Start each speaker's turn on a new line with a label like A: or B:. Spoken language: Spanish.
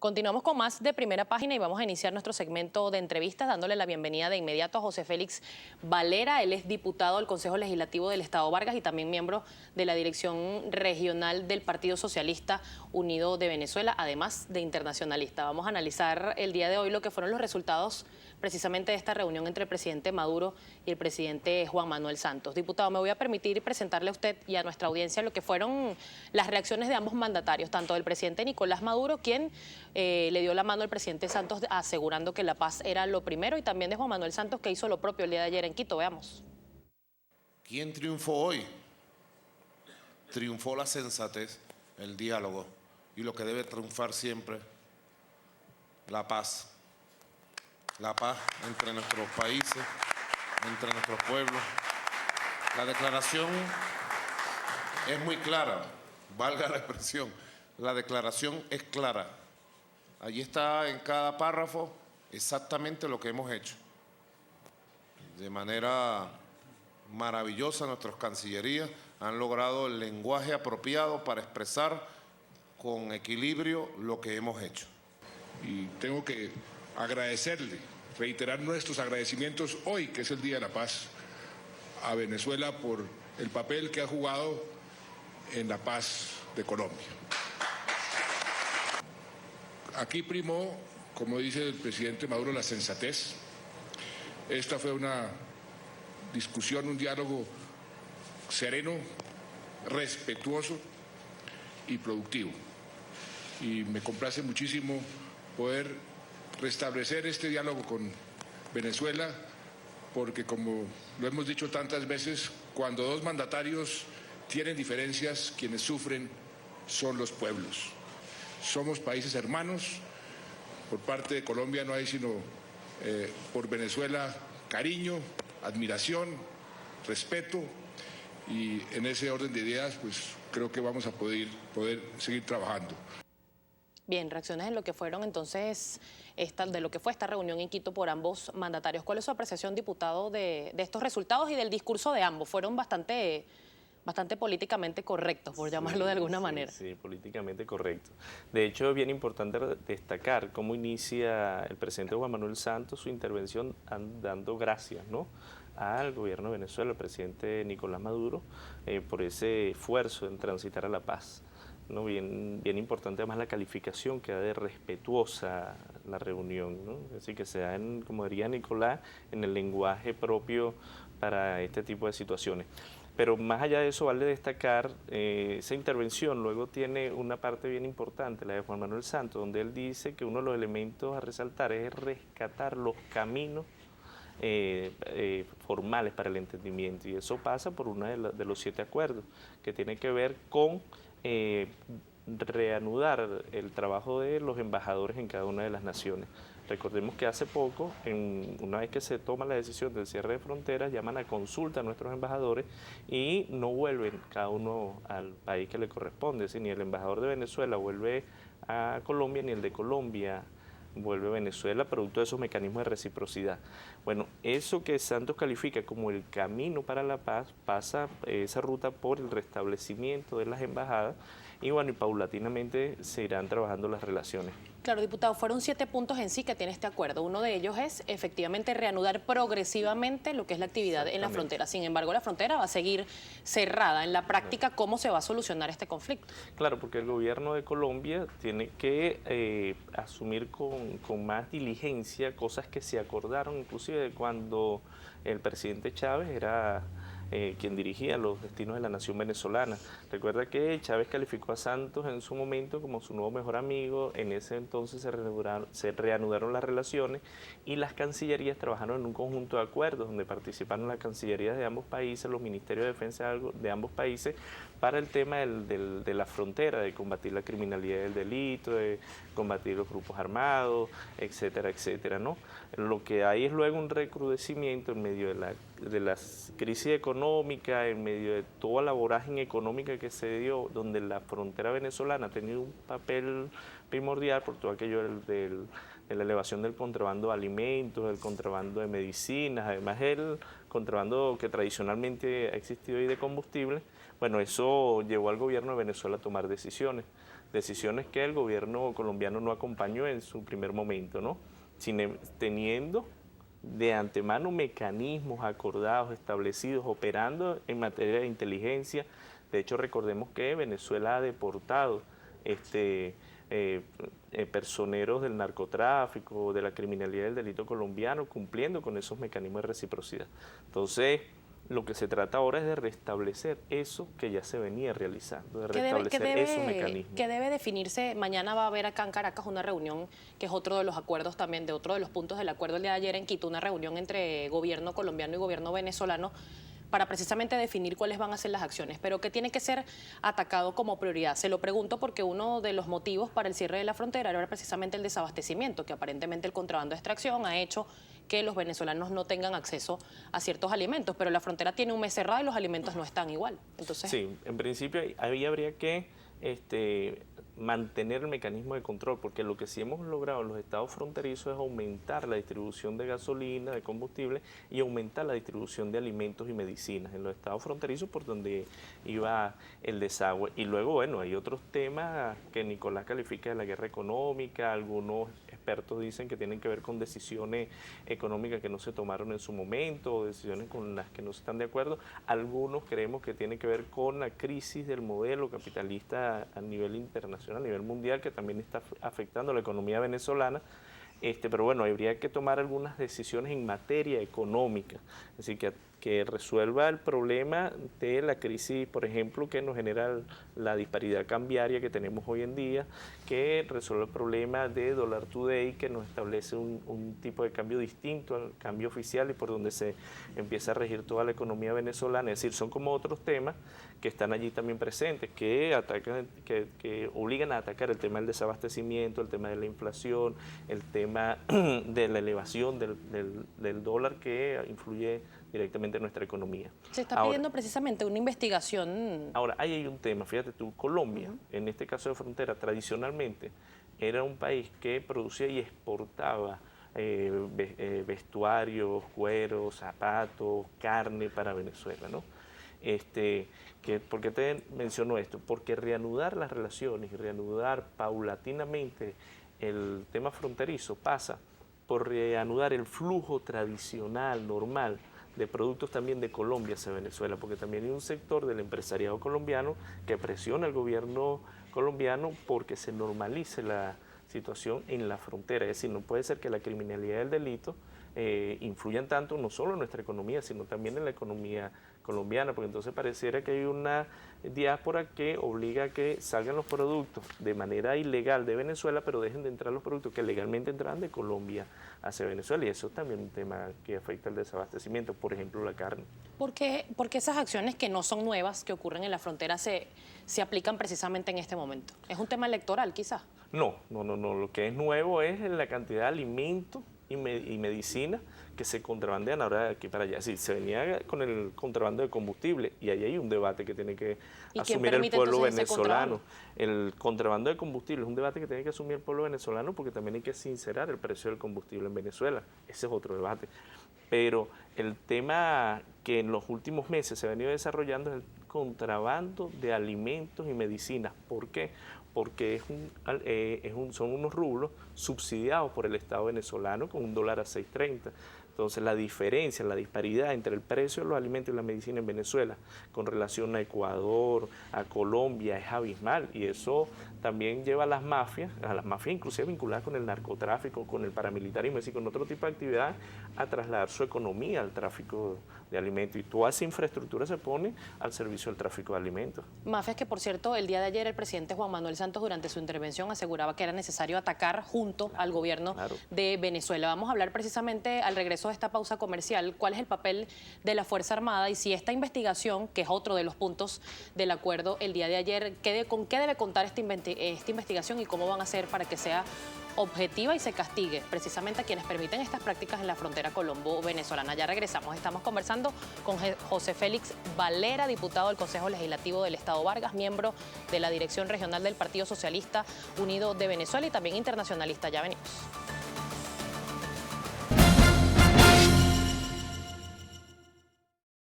A: Continuamos con más de Primera Página y vamos a iniciar nuestro segmento de entrevistas dándole la bienvenida de inmediato a José Félix Valera. Él es diputado del Consejo Legislativo del Estado Vargas y también miembro de la Dirección Regional del Partido Socialista Unido de Venezuela, además de internacionalista. Vamos a analizar el día de hoy lo que fueron los resultados precisamente de esta reunión entre el presidente Maduro y el presidente Juan Manuel Santos. Diputado, me voy a permitir presentarle a usted y a nuestra audiencia lo que fueron las reacciones de ambos mandatarios, tanto del presidente Nicolás Maduro, quien le dio la mano al presidente Santos asegurando que la paz era lo primero, y también de Juan Manuel Santos, que hizo lo propio el día de ayer en Quito. Veamos.
B: ¿Quién triunfó hoy? Triunfó la sensatez, el diálogo y lo que debe triunfar siempre, la paz. La paz entre nuestros países, entre nuestros pueblos. La declaración es muy clara, valga la expresión, la declaración es clara. Allí está en cada párrafo exactamente lo que hemos hecho. De manera maravillosa nuestras cancillerías han logrado el lenguaje apropiado para expresar con equilibrio lo que hemos hecho.
C: Y tengo que agradecerle, reiterar nuestros agradecimientos hoy, que es el Día de la Paz, a Venezuela por el papel que ha jugado en la paz de Colombia. Aquí primó, como dice el presidente Maduro, la sensatez. Esta fue una discusión, un diálogo sereno, respetuoso y productivo. Y me complace muchísimo poder restablecer este diálogo con Venezuela, porque como lo hemos dicho tantas veces, cuando dos mandatarios tienen diferencias, quienes sufren son los pueblos. Somos países hermanos. Por parte de Colombia no hay sino por Venezuela cariño, admiración, respeto, y en ese orden de ideas pues creo que vamos a poder seguir trabajando.
A: Bien, reacciones en lo que fueron entonces de lo que fue esta reunión en Quito por ambos mandatarios. ¿Cuál es su apreciación, diputado, de estos resultados y del discurso de ambos? Fueron bastante políticamente correctos, por llamarlo de alguna manera.
D: Sí, políticamente correcto. De hecho, es bien importante destacar cómo inicia el presidente Juan Manuel Santos su intervención dando gracias, ¿no?, al gobierno de Venezuela, al presidente Nicolás Maduro, por ese esfuerzo en transitar a la paz, ¿no? Bien importante además la calificación que da de respetuosa la reunión, ¿no? Así que se da, como diría Nicolás, en el lenguaje propio para este tipo de situaciones. Pero más allá de eso, vale destacar esa intervención. Luego tiene una parte bien importante, la de Juan Manuel Santos, donde él dice que uno de los elementos a resaltar es rescatar los caminos formales para el entendimiento, y eso pasa por uno de los 7 acuerdos, que tiene que ver con reanudar el trabajo de los embajadores en cada una de las naciones. Recordemos que hace poco, una vez que se toma la decisión del cierre de fronteras, llaman a consulta a nuestros embajadores y no vuelven cada uno al país que le corresponde. Si ni el embajador de Venezuela vuelve a Colombia, ni el de Colombia vuelve a Venezuela, producto de esos mecanismos de reciprocidad. Bueno, eso que Santos califica como el camino para la paz, pasa esa ruta por el restablecimiento de las embajadas, y bueno, y paulatinamente se irán trabajando las relaciones.
A: Claro, diputado, fueron 7 puntos en sí que tiene este acuerdo. Uno de ellos es efectivamente reanudar progresivamente lo que es la actividad en la frontera. Sin embargo, la frontera va a seguir cerrada. En la práctica, ¿cómo se va a solucionar este conflicto?
D: Claro, porque el gobierno de Colombia tiene que asumir con más diligencia cosas que se acordaron, inclusive cuando el presidente Chávez era quien dirigía los destinos de la nación venezolana. Recuerda que Chávez calificó a Santos en su momento como su nuevo mejor amigo. En ese entonces se reanudaron las relaciones y las cancillerías trabajaron en un conjunto de acuerdos donde participaron las cancillerías de ambos países, los ministerios de defensa de ambos países, para el tema de la frontera, de combatir la criminalidad del delito, de combatir los grupos armados, etcétera, etcétera, ¿no? Lo que hay es luego un recrudecimiento en medio de la crisis económica, en medio de toda la vorágine económica que se dio, donde la frontera venezolana ha tenido un papel primordial por todo aquello de la elevación del contrabando de alimentos, del contrabando de medicinas, además el contrabando que tradicionalmente ha existido ahí de combustible. Bueno, eso llevó al gobierno de Venezuela a tomar decisiones que el gobierno colombiano no acompañó en su primer momento, ¿no? Teniendo de antemano mecanismos acordados, establecidos, operando en materia de inteligencia. De hecho, recordemos que Venezuela ha deportado personeros del narcotráfico, de la criminalidad y del delito colombiano, cumpliendo con esos mecanismos de reciprocidad. Entonces, lo que se trata ahora es de restablecer eso que ya se venía realizando, de restablecer esos mecanismos.
A: Que debe definirse, mañana va a haber acá en Caracas una reunión, que es otro de los acuerdos también, de otro de los puntos del acuerdo el día de ayer en Quito, una reunión entre gobierno colombiano y gobierno venezolano, para precisamente definir cuáles van a ser las acciones, pero que tiene que ser atacado como prioridad. Se lo pregunto porque uno de los motivos para el cierre de la frontera era precisamente el desabastecimiento, que aparentemente el contrabando de extracción ha hecho que los venezolanos no tengan acceso a ciertos alimentos, pero la frontera tiene un mes cerrado y los alimentos no están igual. Entonces,
D: sí, en principio ahí habría que mantener el mecanismo de control, porque lo que sí hemos logrado en los estados fronterizos es aumentar la distribución de gasolina, de combustible, y aumentar la distribución de alimentos y medicinas en los estados fronterizos por donde iba el desagüe. Y luego, bueno, hay otros temas que Nicolás califica de la guerra económica, algunos expertos dicen que tienen que ver con decisiones económicas que no se tomaron en su momento, o decisiones con las que no se están de acuerdo. Algunos creemos que tiene que ver con la crisis del modelo capitalista a nivel internacional, a nivel mundial, que también está afectando la economía venezolana. Pero bueno, habría que tomar algunas decisiones en materia económica, es decir, que resuelva el problema de la crisis, por ejemplo, que nos genera la disparidad cambiaria que tenemos hoy en día, que resuelva el problema de Dollar Today, que nos establece un tipo de cambio distinto al cambio oficial y por donde se empieza a regir toda la economía venezolana. Es decir, son como otros temas que están allí también presentes, que obligan a atacar el tema del desabastecimiento, el tema de la inflación, el tema de la elevación del dólar que influye directamente en nuestra economía.
A: Se está pidiendo precisamente una investigación.
D: Ahora, ahí hay un tema, fíjate tú, Colombia, en este caso de frontera, tradicionalmente era un país que producía y exportaba vestuarios, cueros, zapatos, carne para Venezuela, ¿no? ¿Por qué te menciono esto? Porque reanudar las relaciones y reanudar paulatinamente el tema fronterizo pasa por reanudar el flujo tradicional, normal, de productos también de Colombia hacia Venezuela, porque también hay un sector del empresariado colombiano que presiona al gobierno colombiano porque se normalice la situación en la frontera. Es decir, no puede ser que la criminalidad y el delito influyan tanto no solo en nuestra economía, sino también en la economía colombiana, porque entonces pareciera que hay una diáspora que obliga a que salgan los productos de manera ilegal de Venezuela, pero dejen de entrar los productos que legalmente entraban de Colombia hacia Venezuela, y eso es también un tema que afecta el desabastecimiento, por ejemplo, la carne.
A: Porque esas acciones que no son nuevas, que ocurren en la frontera, se aplican precisamente en este momento? ¿Es un tema electoral, quizás?
D: No, lo que es nuevo es la cantidad de alimentos y medicina que se contrabandean ahora de aquí para allá. Sí, se venía con el contrabando de combustible y ahí hay un debate que tiene que asumir el pueblo venezolano. El contrabando de combustible es un debate que tiene que asumir el pueblo venezolano porque también hay que sincerar el precio del combustible en Venezuela. Ese es otro debate. Pero el tema que en los últimos meses se ha venido desarrollando es el contrabando de alimentos y medicinas. ¿Por qué? Porque son unos rublos subsidiados por el Estado venezolano con $1 a 6.30. Entonces la diferencia, la disparidad entre el precio de los alimentos y la medicina en Venezuela con relación a Ecuador, a Colombia, es abismal, y eso también lleva a las mafias inclusive vinculadas con el narcotráfico, con el paramilitarismo, es decir, con otro tipo de actividad, a trasladar su economía al tráfico de alimentos, y toda esa infraestructura se pone al servicio del tráfico de alimentos.
A: Mafias que, por cierto, el día de ayer el presidente Juan Manuel Santos durante su intervención aseguraba que era necesario atacar junto al gobierno de Venezuela. Vamos a hablar precisamente al regreso de esta pausa comercial cuál es el papel de la Fuerza Armada y si esta investigación, que es otro de los puntos del acuerdo el día de ayer, con qué debe contar esta investigación y cómo van a hacer para que sea objetiva y se castigue precisamente a quienes permiten estas prácticas en la frontera colombo-venezolana. Ya regresamos, estamos conversando con José Félix Valera, diputado del Consejo Legislativo del Estado Vargas, miembro de la Dirección Regional del Partido Socialista Unido de Venezuela y también internacionalista. Ya venimos.